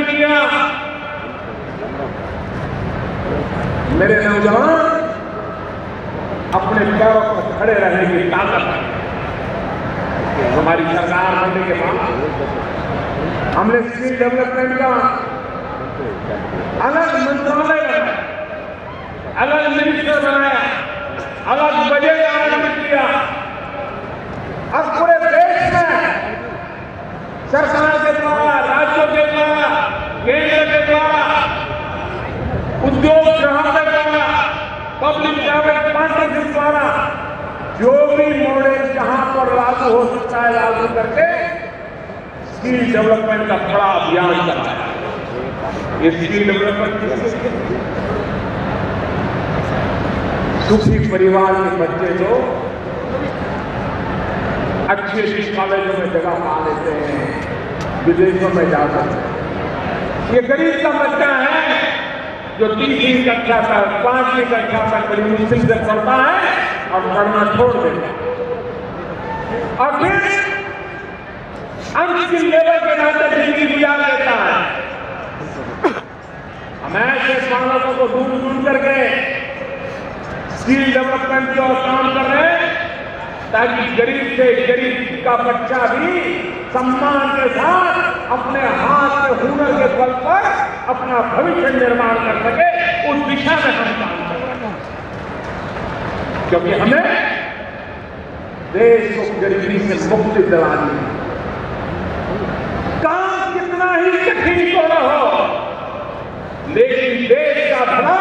Development किया। मेरे नौजवान अपने पैरों पर खड़े रहने की ताकत है। हमारी सरकार बनने के बाद हमने स्किल डेवलपमेंट का अलग मंत्रालय बनाया, अलग मिनिस्टर बनाया, अलग बजट आवंटित किया। अब पूरे देश में सरकार के द्वारा, राज्यों के द्वारा, केंद्र के द्वारा, उद्योग ग्राहकों के द्वारा, पब्लिक प्राइवेट पार्टनरशिप द्वारा जो भी मॉडल जहां पर लागू हो सकता है लागू करके स्किल डेवलपमेंट का बड़ा अभियान चलाया। ये स्किल डेवलपमेंट सुखी परिवार के बच्चे जो अच्छे कॉलेजों में जगह पा लेते हैं, विदेशों में जा सकते हैं। ये गरीब का बच्चा है जो 3वीं कक्षा तक, 5वीं कक्षा तक बड़ी मुश्किल से पढ़ता है और पढ़ना छोड़ देता है और फिर अनस्किल लेवल के नाते जिंदगी गुजार लेता है। हम ऐसे बालकों को ढूंढ करके स्किल डेवलपमेंट की ओर काम कर रहे हैं ताकि गरीब से गरीब का बच्चा भी सम्मान के साथ अपने हाथ के हुनर के बल पर अपना भविष्य निर्माण कर सके। उस दिशा में हम काम कर रहे हैं क्योंकि हमें देश को गरीबी से मुक्ति दिलानी है। काम कितना ही कठिन क्यों न हो, लेकिन देश का भला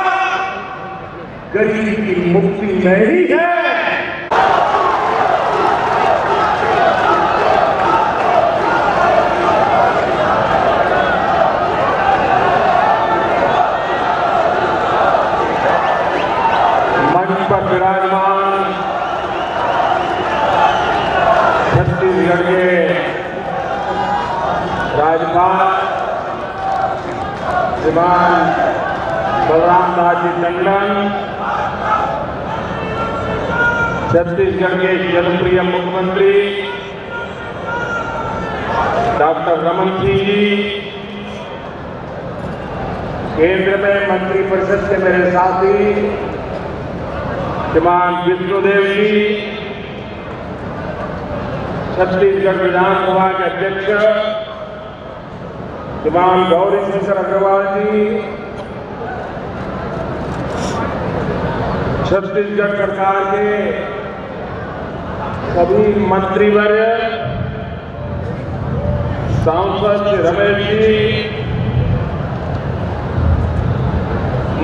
गरीब की मुक्ति में ही है। मंच पर विराजमान छत्तीसगढ़ के राज्यपाल श्रीमान बलराम दास जी टंडन, छत्तीसगढ़ के जनप्रिय मुख्यमंत्री डॉक्टर रमन सिंह जी, केंद्र में मंत्रिपरिषद के मेरे साथी श्रीमान विष्णुदेव जी, छत्तीसगढ़ विधानसभा के अध्यक्ष श्रीमान गौरी शंकर अग्रवाल जी, छत्तीसगढ़ सरकार के सभी मंत्रीवर्ग, सांसद रमेश जी,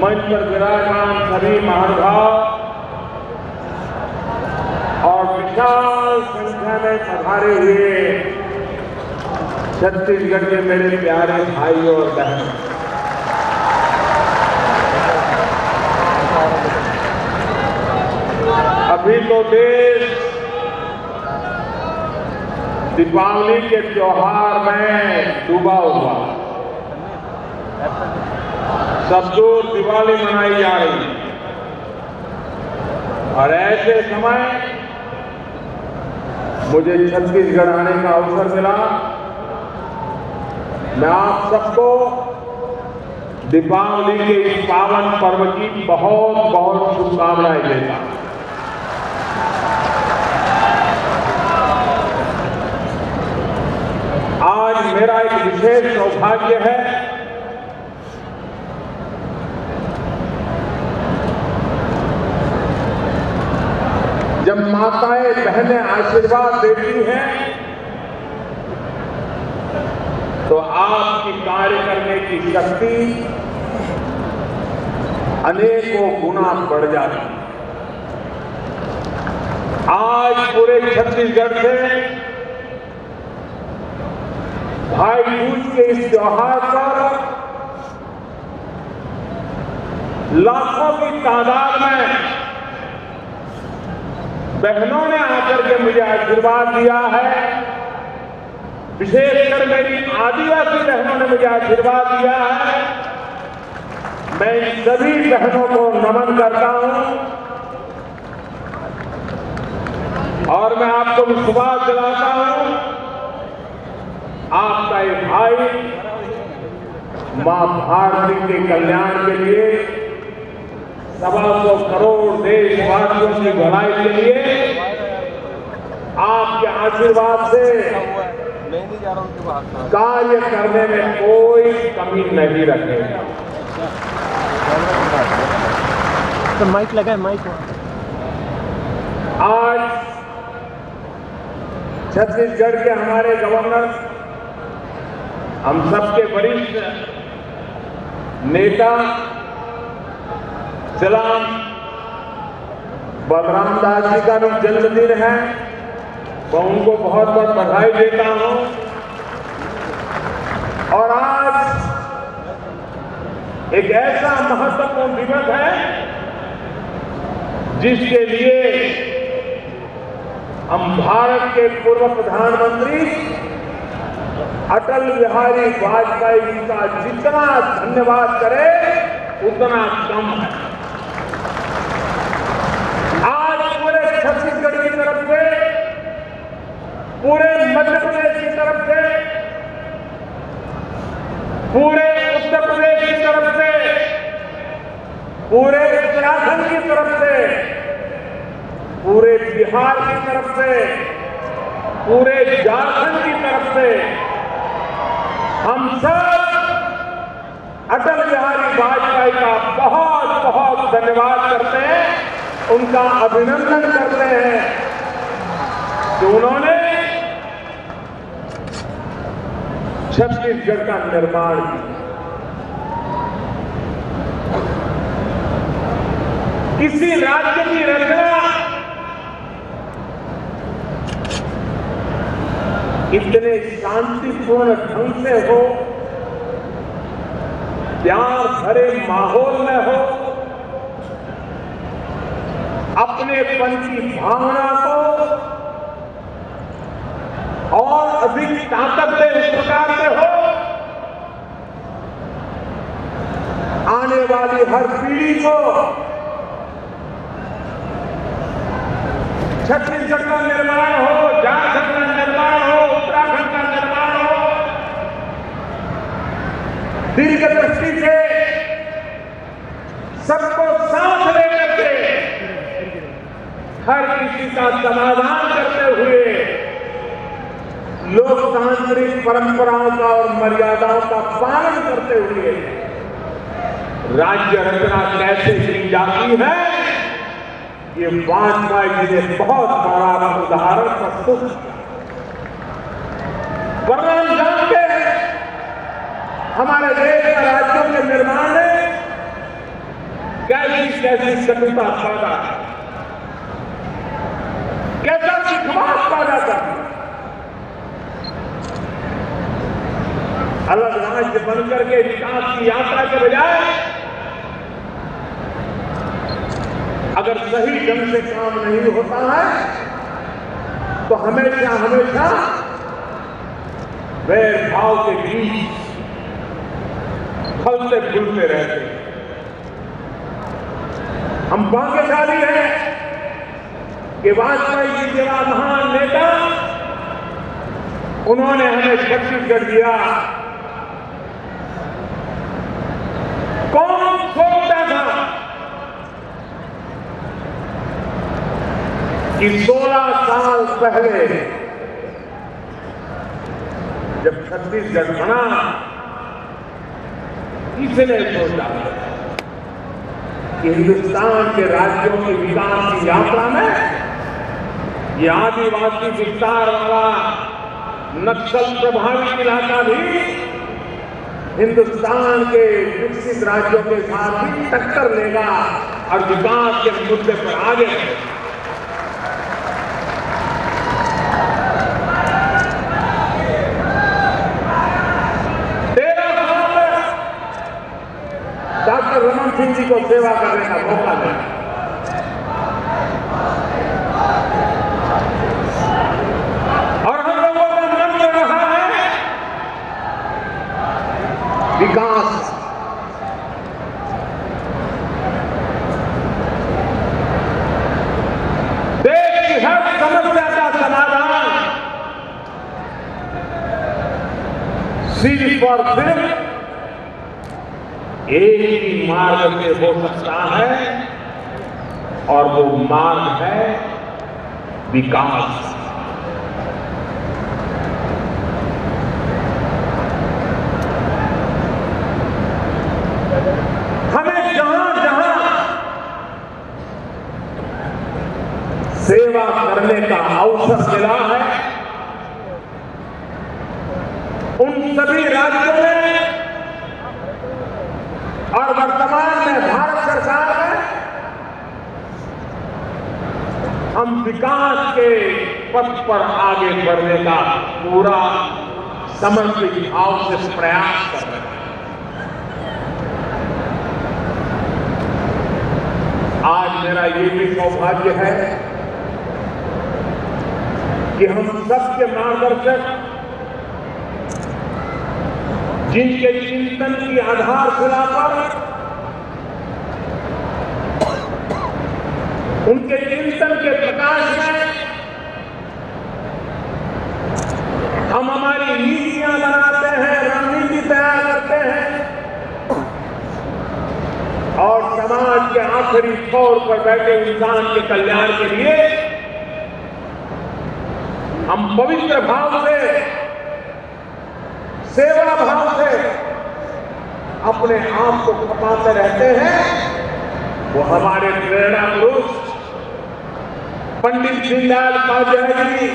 मंच पर विराजमान सभी महानुभाव और विशाल संख्या में पधारे हुए छत्तीसगढ़ के मेरे प्यारे भाइयों और बहनों, अभी तो देश दीपावली के त्योहार में डूबा हुआ, सब दूर दिवाली मनाई जा रही है और ऐसे समय मुझे छत्तीसगढ़ आने का अवसर मिला। मैं आप सबको दीपावली के इस पावन पर्व की बहुत बहुत शुभकामनाएं देता हूं। आज मेरा एक विशेष सौभाग्य है जब माताएं बहनें आशीर्वाद देती हैं तो आपकी कार्य करने की शक्ति अनेकों गुना बढ़ जाती है। आज पूरे छत्तीसगढ़ से भाई दूज के इस त्योहार पर लाखों की तादाद में बहनों ने आकर के मुझे आशीर्वाद दिया है। विशेषकर मेरी आदिवासी बहनों ने मुझे आशीर्वाद दिया है। मैं इन सभी बहनों को नमन करता हूं और मैं आपको विश्वास दिलाता हूं आपका ये भाई मां भारती के कल्याण के लिए 125 करोड़ देशवासियों की भलाई के लिए आपके आशीर्वाद से कार्य करने में कोई कमी नहीं रखेगा। तो माइक लगा है, माइक। आज छत्तीसगढ़ के हमारे गवर्नर, हम सबके वरिष्ठ नेता जनाब बलराम दास जी का भी जन्मदिन है। मैं उनको बहुत बहुत बधाई देता हूं। और आज एक ऐसा महत्वपूर्ण दिवस है जिसके लिए हम भारत के पूर्व प्रधानमंत्री अटल बिहारी वाजपेयी जी का जितना धन्यवाद करें उतना कम है। आज पूरे छत्तीसगढ़ की तरफ से, पूरे मध्य प्रदेश की तरफ से, पूरे उत्तर प्रदेश की तरफ से, पूरे उत्तराखंड की तरफ से, पूरे बिहार की तरफ से, पूरे झारखंड की तरफ से हम सब अटल बिहारी वाजपेयी का बहुत बहुत धन्यवाद करते हैं, उनका अभिनंदन करते हैं कि उन्होंने छत्तीसगढ़ का निर्माण किया। किसी राज्य की रचना इतने शांतिपूर्ण ढंग से हो, प्यार भरे माहौल में हो, अपनेपन की भावना को और अधिक ताकत दे इस प्रकार से हो, आने वाली हर पीढ़ी को छत्तीसगढ़ का निर्माण हो, झारखंड का निर्माण हो, उत्तराखंड का निर्माण हो, दीर्घ दृष्टि से सबको साथ लेकर के हर किसी का समाधान करते हुए लोकतांत्रिक परंपराओं का और मर्यादाओं का पालन करते हुए राज्य रचना कैसे की जाती है, ये वाजपेयी जी ने बहुत बड़ा उदाहरण प्रस्तुत किया। वरना हम जानते हैं हमारे देश में राज्यों के निर्माण में कैसी कैसी कटुता पैदा है, कैसा विश्वास पैदा करता है। अलग राज्य बनकर के विकास की यात्रा के बजाय अगर सही ढंग से काम नहीं होता है तो हमेशा हमेशा वैर भाव के बीच फलते फूलते रहते हैं। हम भाग्यशाली हैं कि वाजपेयी जी जैसा महान नेता, उन्होंने हमें छत्तीसगढ़ दिया। कौन सोचता था कि 16 साल पहले जब छत्तीसगढ़ बना, किसने सोचा कि हिंदुस्तान के राज्यों के विकास की यात्रा में ये आदिवासी विस्तार वाला नक्सल प्रभावित इलाका भी हिंदुस्तान के विकसित राज्यों के साथ भी टक्कर लेगा और विकास के मुद्दे पर आगे बढ़ेगा। डॉक्टर रमन सिंह जी को सेवा करने का मौका मिला। और हम लोगों का मन कर रहा है विकास। देश की हर समस्या का समाधान सिर्फ और सिर्फ एक ही मार्ग से हो सकता है और वो मार्ग है विकास। हमें जहां जहां सेवा करने का अवसर मिला है, उन सभी राज्यों में और वर्तमान में भारत सरकार में हम विकास के पथ पर आगे बढ़ने का पूरा समर्पित भाव से प्रयास कर रहे हैं। आज मेरा ये भी सौभाग्य है कि हम सबके मार्गदर्शक, जिनके चिंतन की आधारशिला पर, उनके चिंतन के प्रकाश में हम हमारी नीतियां बनाते हैं, रणनीति तैयार करते हैं और समाज के आखिरी छोर पर बैठे इंसान के कल्याण के लिए हम पवित्र भाव से, सेवा भाव से अपने आप को खपाते रहते हैं। वो हमारे प्रेरणा पुरुष पंडित दीनदयाल उपाध्याय जी,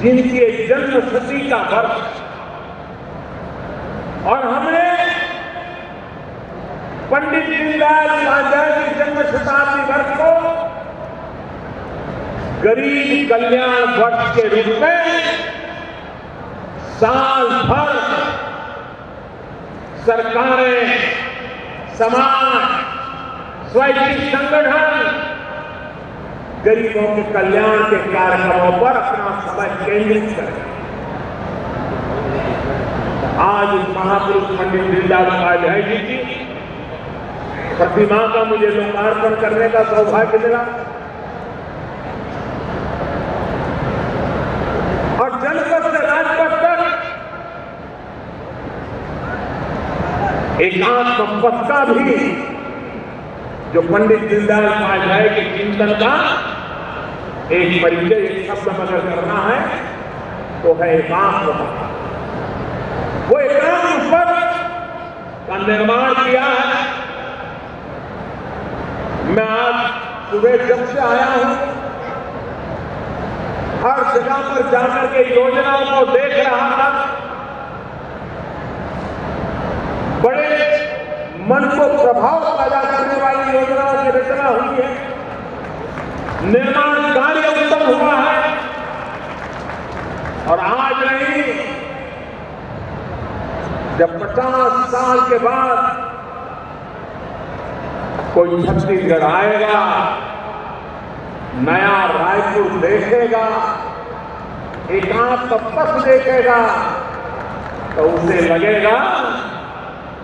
जिनके जन्म शती का वर्ष, और हमने पंडित दीनदयाल उपाध्याय की जन्म शताब्दी वर्ष को गरीब कल्याण वर्ष के रूप में साल भर सरकारें, समाज, स्वैच्छिक संगठन गरीबों के कल्याण के कार्यक्रमों पर अपना समय केंद्रित करें। आज महापुरुष पंडित दीनदयाल उपाध्याय जी की प्रतिमा का मुझे लोकार्पण करने का सौभाग्य मिला और जनपद से राजपथ तक एकात्म पथ का भी जो पंडित दीनदयाल उपाध्याय के चिंतन का एक परिचय, एक शब्द अगर करना है तो है एकात्म पथ। वो एकात्म पथ का निर्माण किया है। मैं आज सुबह जब से आया हूं, हर जगह पर जाकर के योजनाओं को देख रहा था। बड़े मन को प्रभाव पैदा करने वाली योजनाओं की रचना हुई है, निर्माण कार्य उत्तम हुआ है। और आज नहीं, जब 50 साल के बाद कोई छत्तीसगढ़ आएगा, नया रायपुर देखेगा, एकात्म पथ देखेगा, तो उसे लगेगा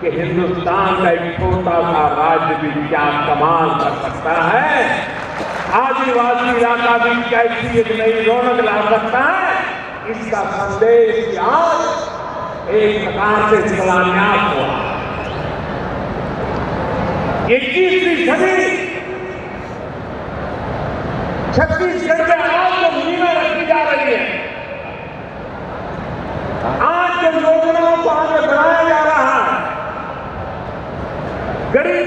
कि हिंदुस्तान का एक छोटा सा राज्य भी क्या कमाल कर सकता है, आदिवासी इलाका भी कैसी एक नई रौनक ला सकता है। इसका संदेश आज एक प्रकार से शिलान्यास हुआ। 21वीं सदी छत्तीसगढ़ में आज जो नींव रखी जा रही है, आज जो योजनाओं को आगे बढ़ाया जा रहा है, गरीब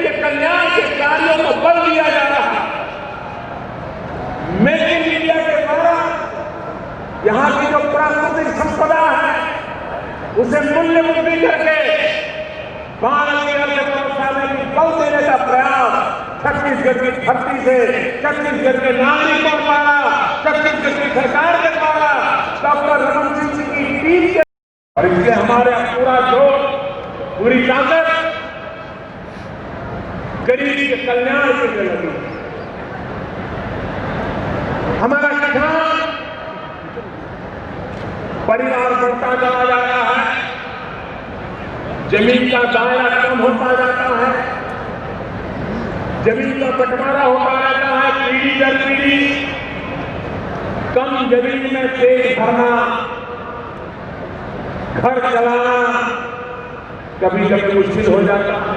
के कल्याण के कार्यों को बल दिया जा रहा है। मेक इन इंडिया के द्वारा यहां की जो प्राकृतिक संपदा है उसे मूल्य वृद्धि करके भारत की अर्थव्यवस्था में भी बल देने का प्रयास छत्तीसगढ़ की धरती से, छत्तीसगढ़ के नागरिकों द्वारा, छत्तीसगढ़ की सरकार के द्वारा, डॉक्टर रमन सिंह जी की टीम के, और इसलिए हमारे पूरा जोर, पूरी ताकत गरीब के कल्याण के लिए लगी। हमारा किसान परिवार बढ़ता चला जा रहा है, जमीन का दायरा कम होता जाता है, जमीन का बंटवारा होता रहता है, पीढ़ी दर पीढ़ी कम जमीन में पेट भरना, घर चलाना, कभी कभी मुश्किल हो जाता है।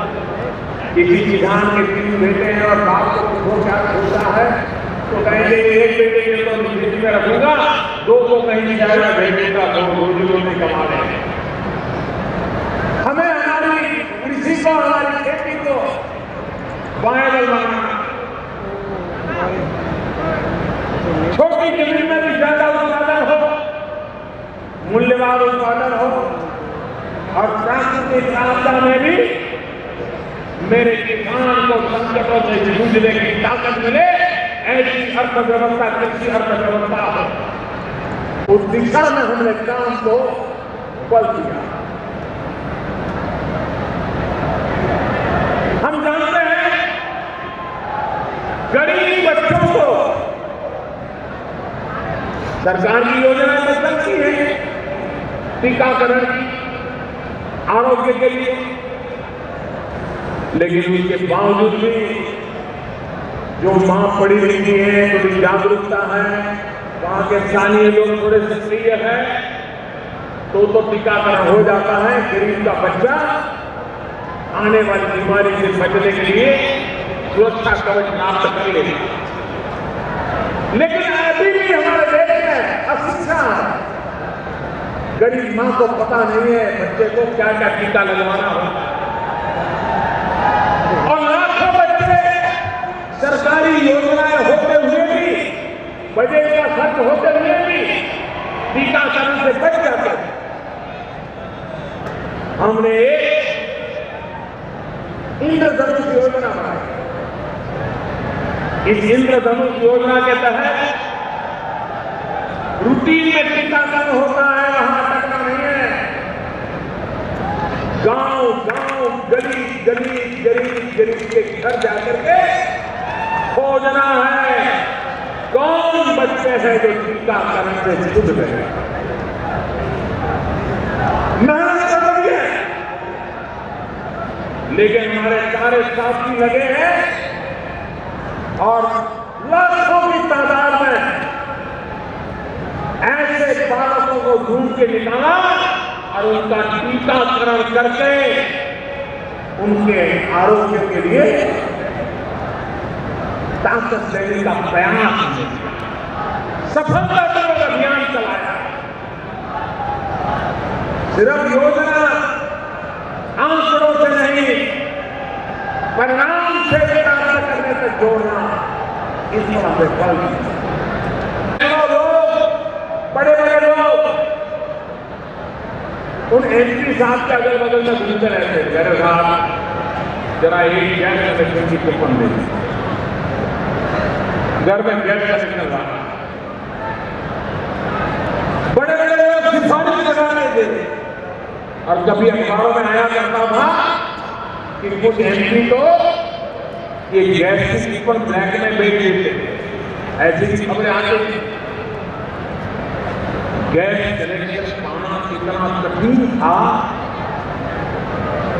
किसी किसान के 3 बेटे हैं और बाप को कुछ होता है तो कहेंगे एक बेटे के तो खेती में रखूंगा, 2 को कहीं जाएगा भेजूंगा, 2 रोजी में कमा लेंगे। हमें हमारी कृषि को, हमारी खेती को वायरल बनाना, छोटी जमीन में भी ज्यादा उत्पादन हो, मूल्यवान उत्पादन हो और प्राकृतिक आपदा में भी मेरे किसान को संकटों से जूझने की ताकत मिले, ऐसी अर्थव्यवस्था, कृषि अर्थव्यवस्था हो। उस दिशा में हमने काम को बल दिया। हम जानते हैं गरीब बच्चों को सरकार की योजना में चलती है टीकाकरण की, आरोग्य के लिए, लेकिन उसके बावजूद भी जो मां पढ़ी लिखी है, थोड़ी जागरूकता है, वहां के स्थानीय लोग थोड़े सक्रिय है, तो टीकाकरण हो जाता है। गरीब का बच्चा आने वाली बीमारी से बचने के लिए सुरक्षा कवच प्राप्त कर लेगा। लेकिन अभी भी हमारे देश में अशिक्षा है। गरीब मां को पता नहीं है बच्चे को क्या क्या टीका लगवाना होता है, और लाखों बच्चे सरकारी योजनाएं होते हुए भी, बजट का खर्च होते हुए भी टीकाकरण से बच जाते हैं। हमने एक इंद्रधनुष योजना बनाई। इस इंद्रधनुष योजना के तहत रूटीन में टीकाकरण होता है, वहां अटकना नहीं है। गांव गांव, गली गली, गरीब गरीब के घर जाकर के खोजना है कौन बच्चे हैं जो टीकाकरण से छूट गए। मेहनत कर रही है, लेकिन हमारे सारे साथी लगे हैं और लाखों की तादाद में ऐसे बालकों को ढूंढ के निकाला और उनका टीकाकरण करके उनके आरोग्य के लिए ताकत देने का प्रयास, सफलतापूर्वक अभियान चलाया। सिर्फ योजना आंकड़ों से नहीं, परिणाम से प्राप्त करने से जोड़ना, इस पर हमें बल दिया। लोग, बड़े बड़े लोग उन एमपी साहब के अगल बगल में घूमते रहते हैं, मेरे साथ जरा एक गैस कनेक्शन की कूपन दे, घर में गैस कनेक्शन रहा। बड़े बड़े लोग सिफारिश लगाने देते, और कभी अखबारों में आया करता था कि कुछ एमपी तो ये गैस की कूपन ब्लैक में बेच देते, ऐसी भी खबरें आती थी। गैस कनेक्शन पाना कितना कठिन था,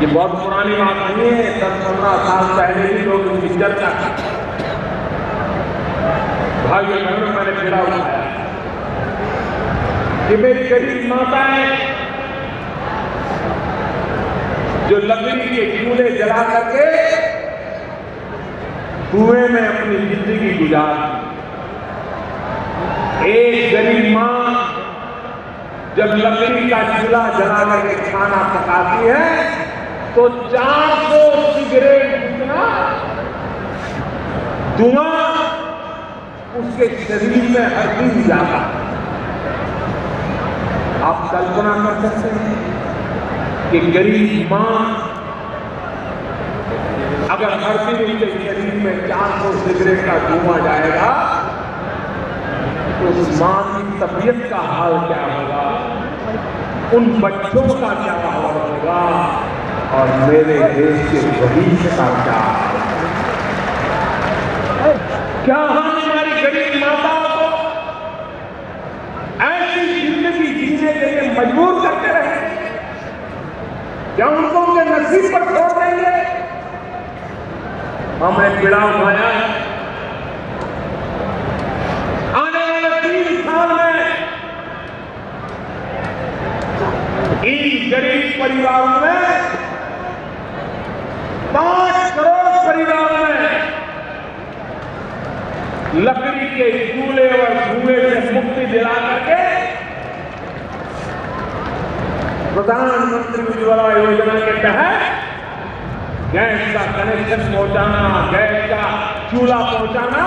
ये बहुत पुरानी बात नहीं है। 10-15 साल पहले ही लोग इसकी चर्चा की। भाइयों बहनों, मैंने पीड़ा उठाया कि मेरी गरीब माताएं जो लकड़ी के चूल्हे जला करके कुएं में अपनी जिंदगी गुजारती, एक गरीब मां जब लकड़ी का चूल्हा जला करके खाना पकाती है तो 400 सिगरेट जितना धुआं उसके शरीर में हर दिन जाता है। आप कल्पना कर सकते हैं कि गरीब मां अगर हर दिन उनके शरीर में 400 सिगरेट का धुआं जाएगा तो उस मां की तबीयत का हाल क्या होगा, उन बच्चों का क्या हाल होगा, और मेरे देश के भविष्य का क्या हाल होगा। क्या हम हमारी गरीब माताओं को ऐसी जिंदगी जीने के लिए मजबूर करते रहे? क्या उनको उनके नसीब पर छोड़ देंगे? हमने पीड़ा उठाया है। आने वाले 3 साल में इन गरीब परिवारों में 5 करोड़ परिवारों में लकड़ी के चूल्हे और धुएं से मुक्ति दिला करके प्रधानमंत्री उज्ज्वला योजना के तहत गैस का कनेक्शन पहुंचाना, गैस का चूल्हा पहुंचाना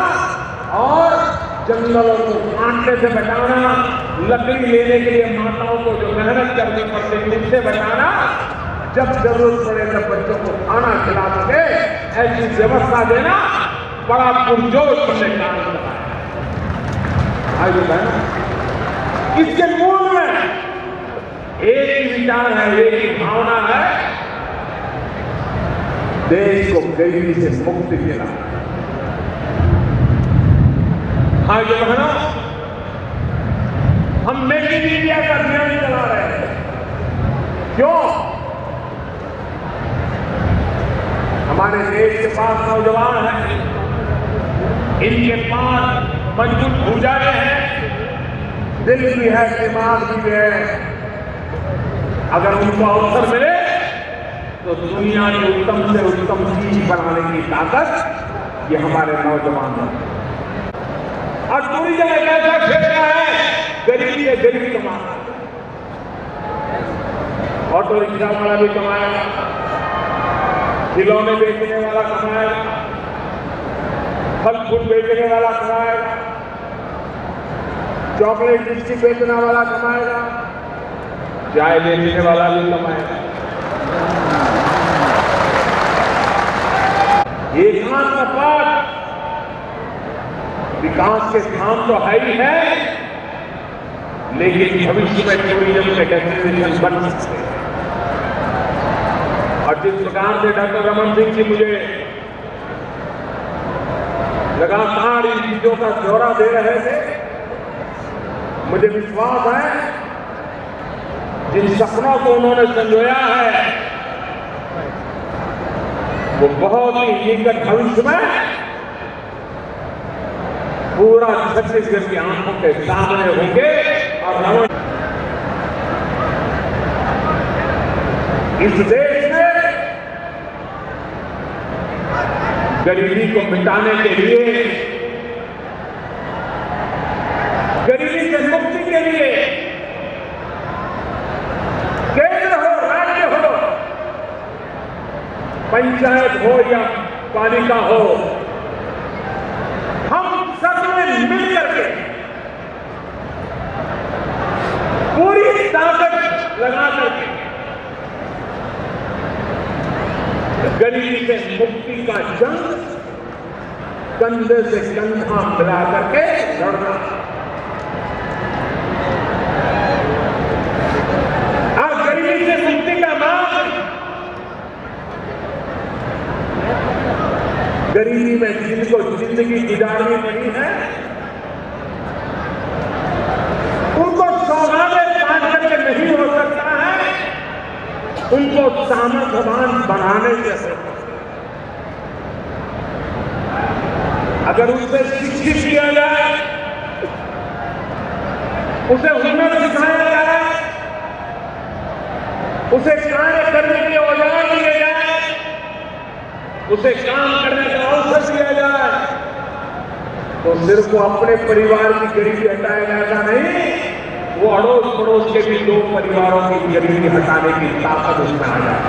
और जंगलों को काटने से बचाना, लकड़ी लेने के लिए माताओं को जो मेहनत करनी पड़ती है उनसे बचाना, जब जरूरत पड़े तब बच्चों को खाना खिला सके ऐसी व्यवस्था देना बड़ा पुरजोर से काम करता है। इसके मूल में एक ही विचार है, एक ही भावना है, देश को गरीबी से मुक्ति देना। हाँ ये बहनों, हम मेक इन इंडिया का अभियान चला रहे हैं। क्यों? हमारे देश के पास नौजवान हैं, इनके पास मजबूत भुजाएं हैं, दिल भी है, दिमाग भी है। अगर उनको अवसर मिले तो दुनिया की उत्तम से उत्तम चीज बनाने की ताकत ये हमारे नौजवान हैं। और पूरी जगह कैसा क्षेत्र है, गरीबी है, गरीबी कमाना। ऑटो रिक्शा वाला भी कमाएगा, खिलौने बेचने वाला कमाएगा, फल फूल बेचने वाला कमाएगा, चॉकलेट बिस्किट बेचने वाला कमाएगा, चाय बेचने वाला भी कमाएगा। एकांत पाठ विकास के काम तो है ही है, लेकिन भविष्य में टूरिज्म के डेस्टिनेशन बन सकते हैं। और जिस प्रकार से डॉक्टर रमन सिंह जी मुझे लगातार इन चीजों का ब्यौरा दे रहे थे, मुझे विश्वास है जिन सपनों को उन्होंने संजोया है वो बहुत ही निकट भविष्य में पूरा छत्तीसगढ़ की आंखों के सामने होंगे। और रमन इस देश में गरीबी को मिटाने के लिए, गरीबी से मुक्ति के लिए, केंद्र हो, राज्य हो, पंचायत हो या पालिका हो, हम सब ने मिलकर के पूरी ताकत लगा करके गरीबी से मुक्ति का जंग कंधे से कंधा मिला करके लड़ना। और गरीबी से मुक्ति का मार्ग, गरीबी में जिनको जिंदगी गुजारनी पड़ी है उनको सौगातें पाठ करके नहीं हो सकता है, उनको सामर्थ्यवान बनाने से। अगर उसे शिक्षित किया जाए, उसे हुनर सिखाया जाए, उसे कार्य करने के औजार दिए जाए, उसे काम करने का अवसर दिया जाए, तो सिर्फ वो अपने परिवार की गरीबी हटाएगा ऐसा नहीं, वो अड़ोस पड़ोस के भी 2 परिवारों की गरीबी हटाने की ताकत उसमें आ जाए।